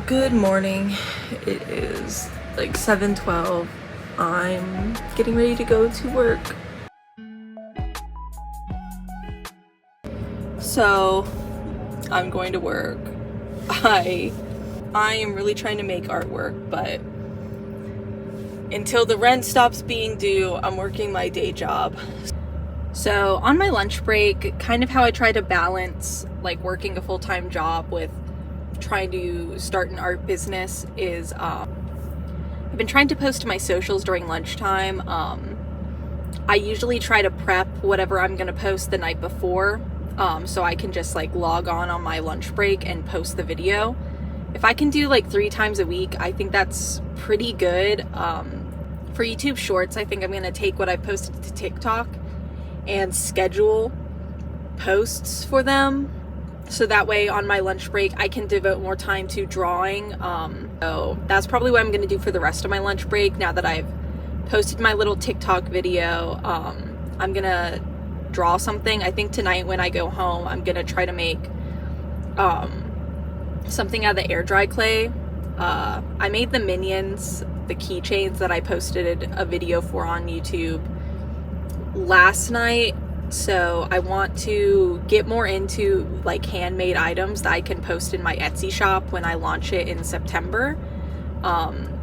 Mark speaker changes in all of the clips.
Speaker 1: Good morning. It is like 7:12. I'm getting ready to go to work. So I'm going to work. I am really trying to make artwork, but until the rent stops being due, I'm working my day job. So on my lunch break, kind of how I try to balance like working a full-time job with trying to start an art business is I've been trying to post to my socials during lunchtime. I usually try to prep whatever I'm gonna post the night before, so I can just like log on my lunch break and post the video. If I can do like 3 times a week, I think that's pretty good. For YouTube Shorts, I think I'm gonna take what I posted to TikTok and schedule posts for them, so that way on my lunch break I can devote more time to drawing. So that's probably what I'm going to do for the rest of my lunch break. Now that I've posted my little TikTok video, I'm gonna draw something. I think tonight when I go home, I'm gonna try to make something out of the air dry clay. I made the Minions, the keychains that I posted a video for on YouTube last night, so I want to get more into like handmade items that I can post in my Etsy shop when I launch it in September.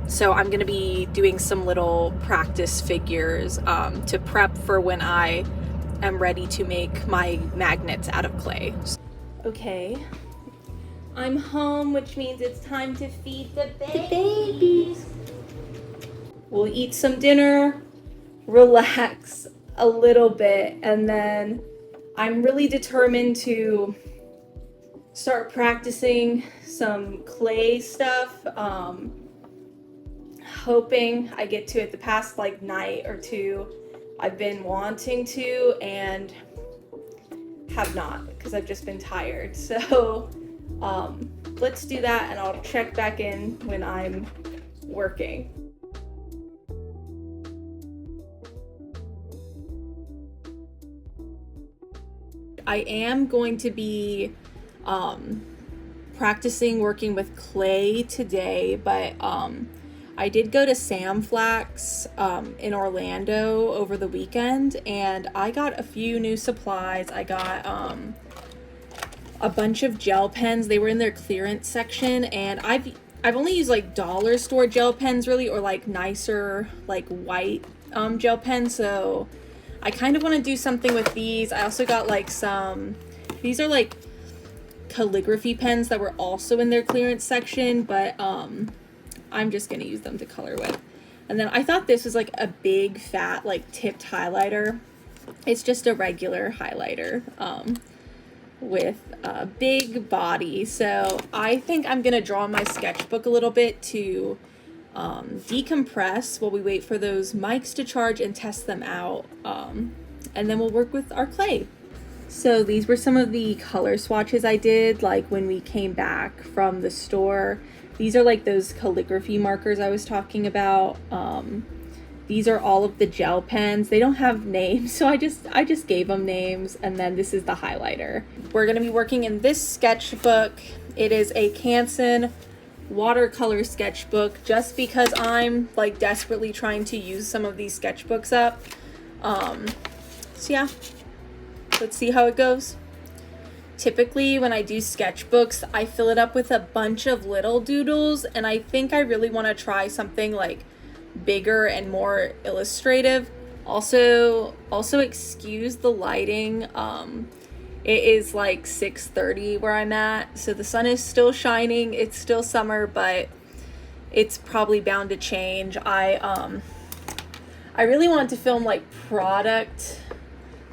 Speaker 1: So I'm gonna be doing some little practice figures to prep for when I am ready to make my magnets out of clay. Okay, I'm home, which means it's time to feed the babies. We'll eat some dinner, relax a little bit, and then I'm really determined to start practicing some clay stuff. Hoping I get to it. The past like night or two I've been wanting to and have not, because I've just been tired. So let's do that, and I'll check back in when I'm working. I am going to be practicing working with clay today, but I did go to Sam Flax in Orlando over the weekend, and I got a few new supplies. I got a bunch of gel pens. They were in their clearance section, and I've only used like dollar store gel pens really, or like nicer like white gel pens, so I kind of want to do something with these. I also got like these are like calligraphy pens that were also in their clearance section, but I'm just gonna use them to color with. And then I thought this was like a big fat like tipped highlighter. It's just a regular highlighter with a big body. So I think I'm gonna draw my sketchbook a little bit to decompress while we wait for those mics to charge and test them out, and then we'll work with our clay. So these were some of the color swatches I did like when we came back from the store. These are like those calligraphy markers I was talking about. These are all of the gel pens. They don't have names, so I just gave them names. And then this is the highlighter. We're gonna be working in this sketchbook. It is a Canson watercolor sketchbook, just because I'm like desperately trying to use some of these sketchbooks up. So yeah, let's see how it goes. Typically when I do sketchbooks, I fill it up with a bunch of little doodles, and I think I really want to try something like bigger and more illustrative. Also excuse the lighting. It is like 6:30 where I'm at, so the sun is still shining. It's still summer, but it's probably bound to change. I really wanted to film like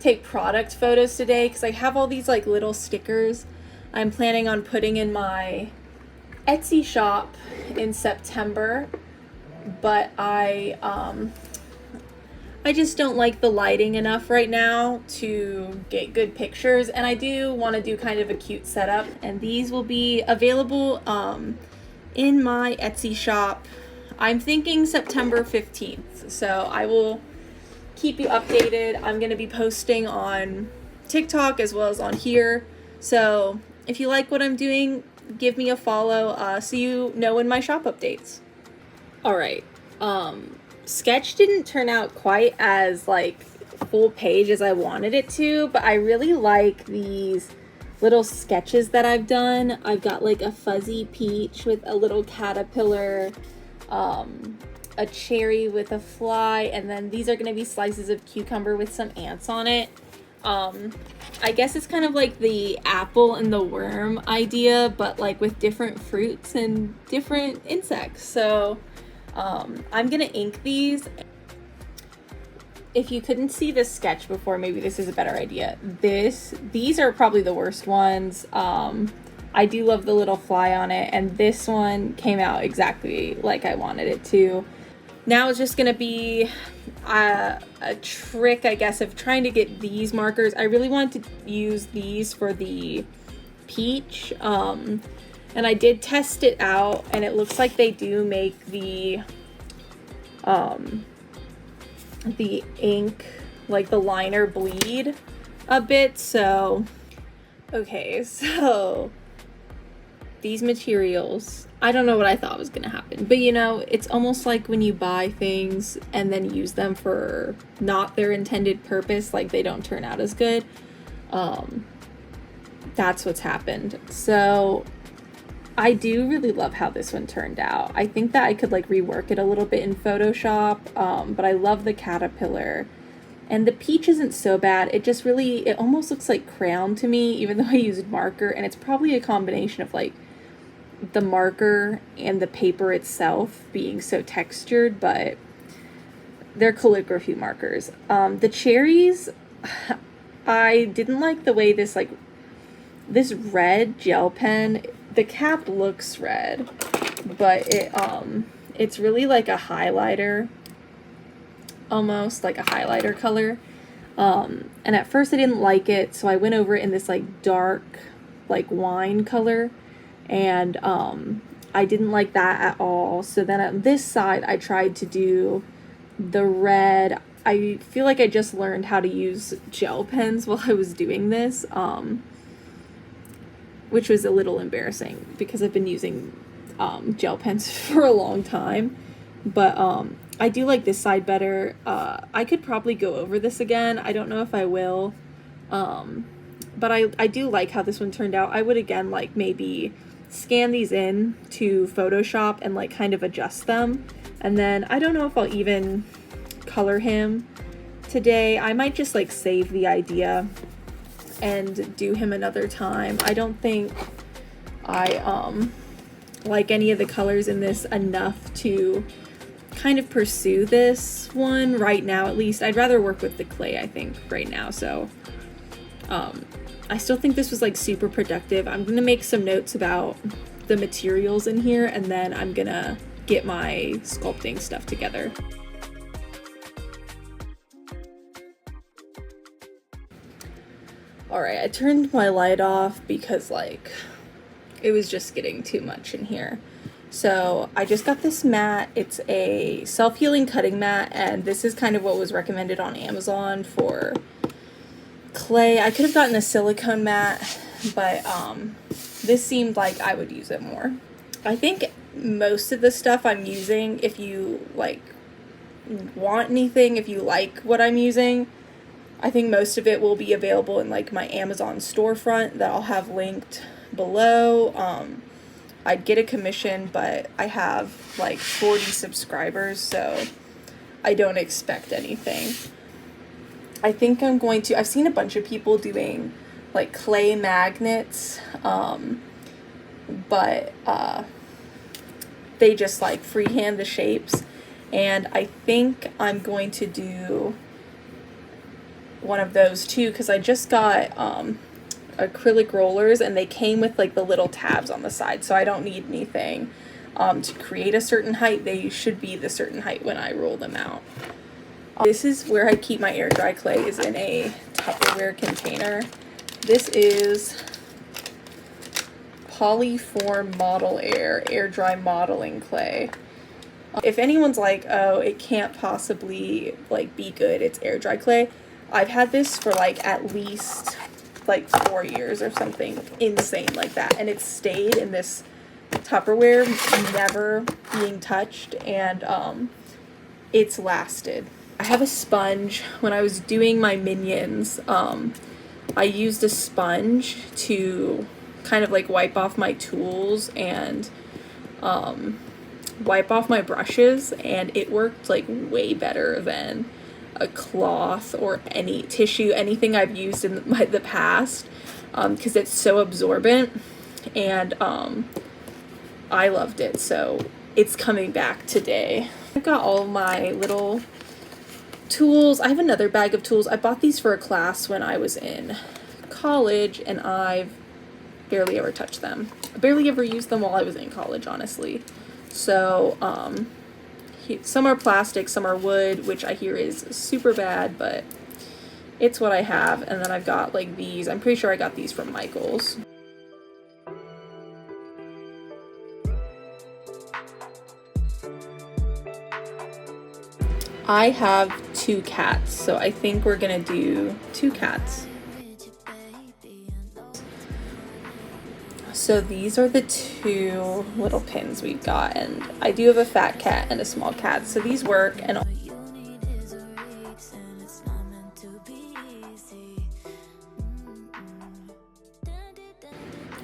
Speaker 1: take product photos today, because I have all these like little stickers I'm planning on putting in my Etsy shop in September, but I just don't like the lighting enough right now to get good pictures, and I do want to do kind of a cute setup, and these will be available in my Etsy shop. I'm thinking September 15th, so I will keep you updated. I'm going to be posting on TikTok as well as on here, so if you like what I'm doing, give me a follow so you know when my shop updates. All right. Sketch didn't turn out quite as like full page as I wanted it to, but I really like these little sketches that I've done. I've got like a fuzzy peach with a little caterpillar, a cherry with a fly, and then these are going to be slices of cucumber with some ants on it. I guess it's kind of like the apple and the worm idea, but like with different fruits and different insects. So I'm gonna ink these. If you couldn't see this sketch before, maybe this is a better idea. These are probably the worst ones. I do love the little fly on it, and this one came out exactly like I wanted it to. Now it's just gonna be a trick, I guess, of trying to get these markers. I really wanted to use these for the peach, and I did test it out, and it looks like they do make the ink, like the liner, bleed a bit. So okay, so these materials, I don't know what I thought was gonna happen, but you know, it's almost like when you buy things and then use them for not their intended purpose, like they don't turn out as good. That's what's happened. So I do really love how this one turned out. I think that I could like rework it a little bit in Photoshop, but I love the caterpillar. And the peach isn't so bad. It just really, it almost looks like crayon to me, even though I used marker, and it's probably a combination of like the marker and the paper itself being so textured, but they're calligraphy markers. The cherries, I didn't like the way this red gel pen, the cap looks red, but it's really like a highlighter, almost like a highlighter color. And at first I didn't like it, so I went over it in this like dark, like wine color, and I didn't like that at all. So then on this side I tried to do the red. I feel like I just learned how to use gel pens while I was doing this, which was a little embarrassing because I've been using gel pens for a long time. But I do like this side better. I could probably go over this again. I don't know if I will. But I do like how this one turned out. I would again like maybe scan these in to Photoshop and like kind of adjust them. And then I don't know if I'll even color him today. I might just like save the idea and do him another time. I don't think I like any of the colors in this enough to kind of pursue this one right now. At least I'd rather work with the clay, I think, right now. So I still think this was like super productive. I'm gonna make some notes about the materials in here, and then I'm gonna get my sculpting stuff together. All right, I turned my light off because like it was just getting too much in here. So I just got this mat. It's a self-healing cutting mat, and this is kind of what was recommended on Amazon for clay. I could have gotten a silicone mat, but this seemed like I would use it more. I think most of the stuff I'm using, if you like want anything, if you like what I'm using, I think most of it will be available in like my Amazon storefront that I'll have linked below. I'd get a commission, but I have like 40 subscribers, so I don't expect anything. I think I'm going to, I've seen a bunch of people doing like clay magnets, but they just like freehand the shapes, and I think I'm going to do one of those too, because I just got acrylic rollers, and they came with like the little tabs on the side, so I don't need anything to create a certain height. They should be the certain height when I roll them out. This is where I keep my air dry clay, is in a Tupperware container. This is Polyform Model air dry modeling clay. If anyone's like, oh, it can't possibly like be good, it's air dry clay, I've had this for like at least like 4 years or something insane like that. And it stayed in this Tupperware, never being touched, and it's lasted. I have a sponge. When I was doing my minions, I used a sponge to kind of like wipe off my tools and wipe off my brushes, and it worked like way better than a cloth or any tissue, anything I've used in the past, because it's so absorbent, and I loved it, so it's coming back today. I've got all my little tools. I have another bag of tools. I bought these for a class when I was in college, and I've barely ever touched them. I barely ever used them while I was in college, honestly. So, some are plastic, some are wood, which I hear is super bad, but it's what I have. And then I've got like these. I'm pretty sure I got these from Michael's. I have 2 cats, so I think we're gonna do 2 cats. So these are the 2 little pins we've got, and I do have a fat cat and a small cat, so these work. And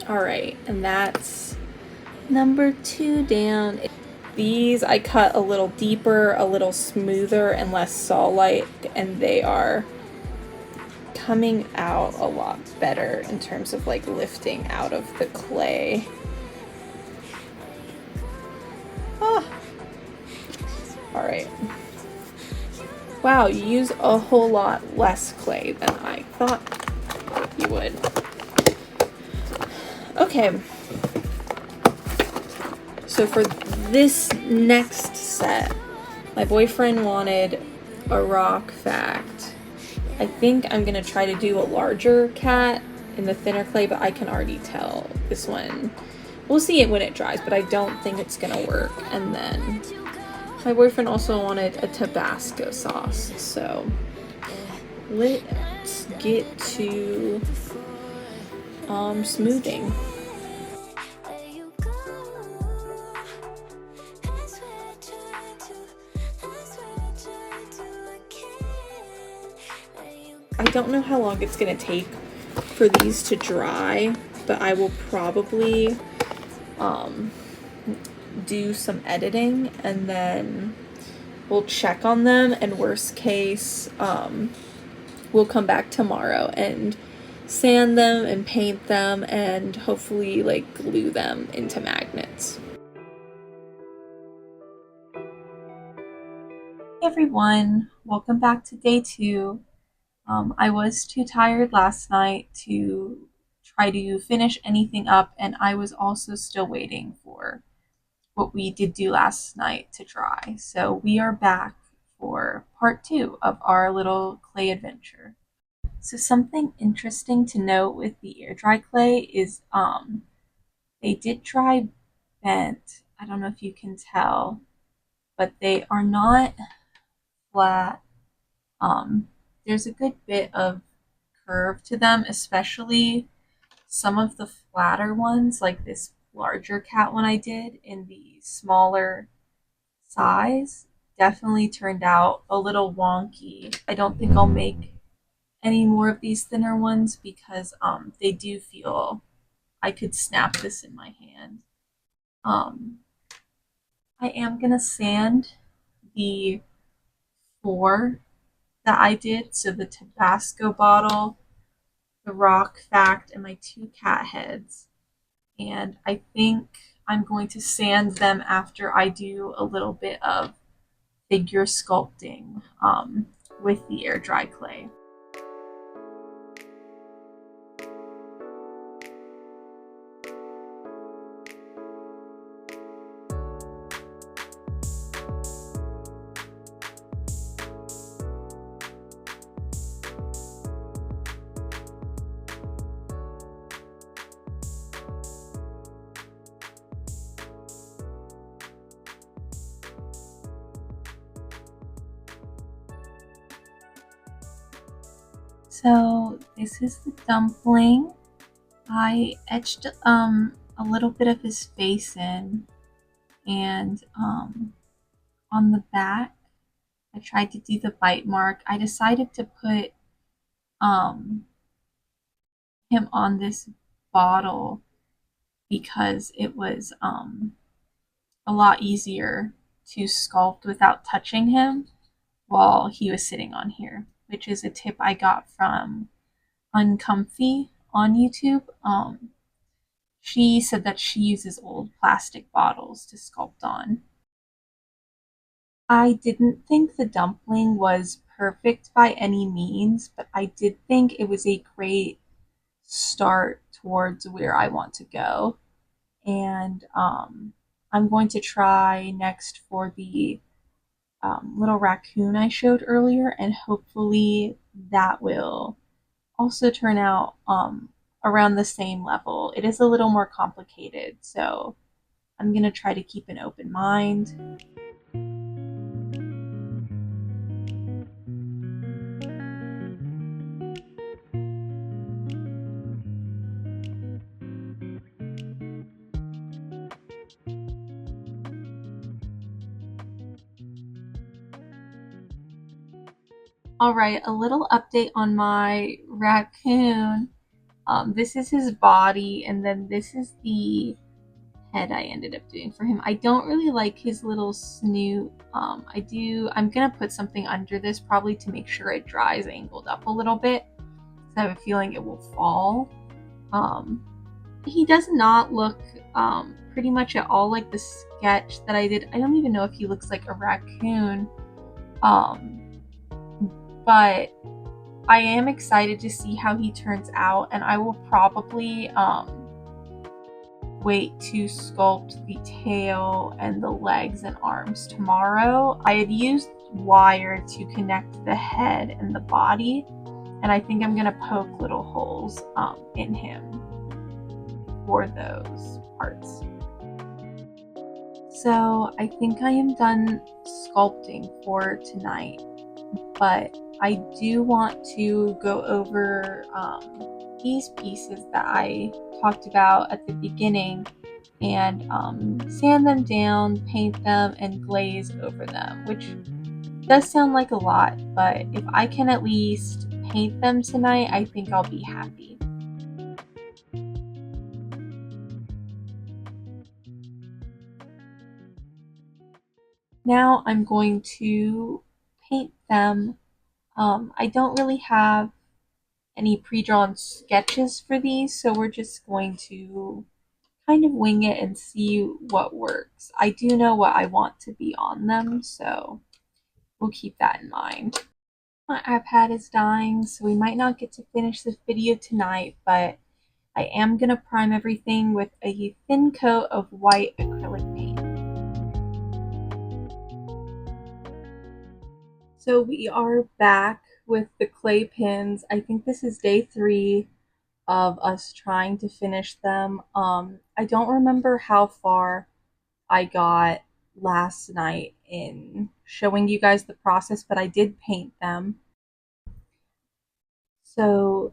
Speaker 1: all right, and that's number 2 down. These I cut a little deeper, a little smoother, and less saw-like, and they are coming out a lot better in terms of like lifting out of the clay. Ah. All right. Wow, you use a whole lot less clay than I thought you would. Okay. So for this next set, my boyfriend wanted a rock fact. I think I'm gonna try to do a larger cat in the thinner clay, but I can already tell this one, we'll see it when it dries, but I don't think it's gonna work. And then my boyfriend also wanted a Tabasco sauce, so let's get to smoothing. I don't know how long it's gonna take for these to dry, but I will probably do some editing, and then we'll check on them, and worst case we'll come back tomorrow and sand them and paint them and hopefully like glue them into magnets. Hey everyone, welcome back to day 2. I was too tired last night to try to finish anything up, and I was also still waiting for what we did do last night to dry. So we are back for part 2 of our little clay adventure. So something interesting to note with the air dry clay is they did dry bent. I don't know if you can tell, but they are not flat. There's a good bit of curve to them, especially some of the flatter ones, like this larger cat one I did in the smaller size, definitely turned out a little wonky. I don't think I'll make any more of these thinner ones because they do feel I could snap this in my hand. I am gonna sand the 4 that I did, so the Tabasco bottle, the rock fact, and my 2 cat heads. And I think I'm going to sand them after I do a little bit of figure sculpting with the air dry clay. So this is the dumpling. I etched a little bit of his face in, and on the back I tried to do the bite mark. I decided to put um him on this bottle because it was a lot easier to sculpt without touching him while he was sitting on here, which is a tip I got from Uncomfy on YouTube. She said that she uses old plastic bottles to sculpt on. I didn't think the dumpling was perfect by any means, but I did think it was a great start towards where I want to go. And I'm going to try next for the little raccoon I showed earlier, and hopefully that will also turn out around the same level. It is a little more complicated, so I'm going to try to keep an open mind. All right, a little update on my raccoon. This is his body, and then this is the head I ended up doing for him. I don't really like his little snoot. I'm gonna put something under this probably to make sure it dries angled up a little bit, because I have a feeling it will fall. Um, he does not look pretty much at all like the sketch that I did. I don't even know if he looks like a raccoon. Um, but I am excited to see how he turns out, and I will probably wait to sculpt the tail and the legs and arms tomorrow. I had used wire to connect the head and the body, and I think I'm gonna poke little holes in him for those parts. So I think I am done sculpting for tonight, but I do want to go over these pieces that I talked about at the beginning and sand them down, paint them, and glaze over them, which does sound like a lot, but if I can at least paint them tonight, I think I'll be happy. Now I'm going to paint them. I don't really have any pre-drawn sketches for these, so we're just going to kind of wing it and see what works. I do know what I want to be on them, so we'll keep that in mind. My iPad is dying, so we might not get to finish this video tonight, but I am going to prime everything with a thin coat of white acrylic paint. So we are back with the clay pins. I think this is day 3 of us trying to finish them. I don't remember how far I got last night in showing you guys the process, but I did paint them. So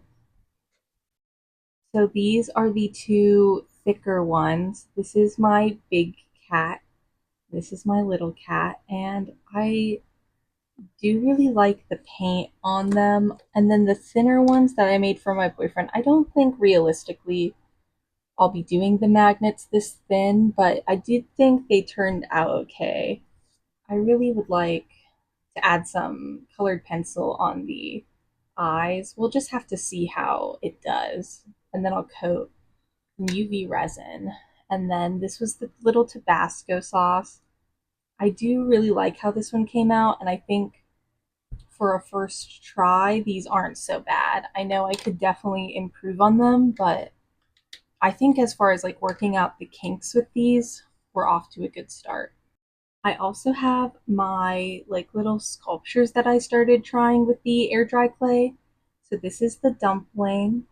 Speaker 1: these are the 2 thicker ones. This is my big cat. This is my little cat, and I do really like the paint on them. And then the thinner ones that I made for my boyfriend, I don't think realistically I'll be doing the magnets this thin, but I did think they turned out okay. I really would like to add some colored pencil on the eyes. We'll just have to see how it does. And then I'll coat UV resin. And then this was the little Tabasco sauce. I do really like how this one came out, and I think for a first try, these aren't so bad. I know I could definitely improve on them, but I think as far as like working out the kinks with these, we're off to a good start. I also have my like little sculptures that I started trying with the air dry clay. So this is the dumpling.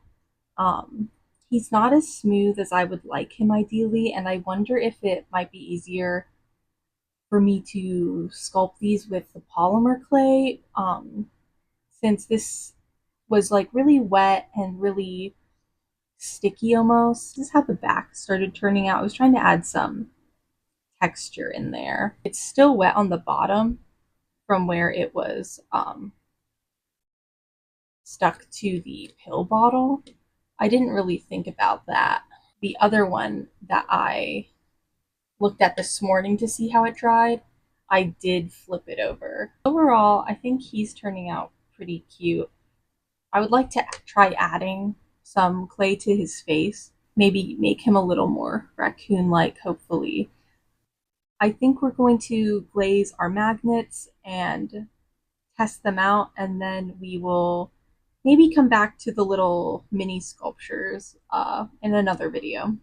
Speaker 1: Um, he's not as smooth as I would like him ideally, and I wonder if it might be easier for me to sculpt these with the polymer clay, since this was like really wet and really sticky almost. This is how the back started turning out. I was trying to add some texture in there. It's still wet on the bottom from where it was stuck to the pill bottle. I didn't really think about that. The other one that I looked at this morning to see how it dried, I did flip it over. Overall, I think he's turning out pretty cute. I would like to try adding some clay to his face, maybe make him a little more raccoon like, hopefully. I think we're going to glaze our magnets and test them out, and then we will maybe come back to the little mini sculptures in another video.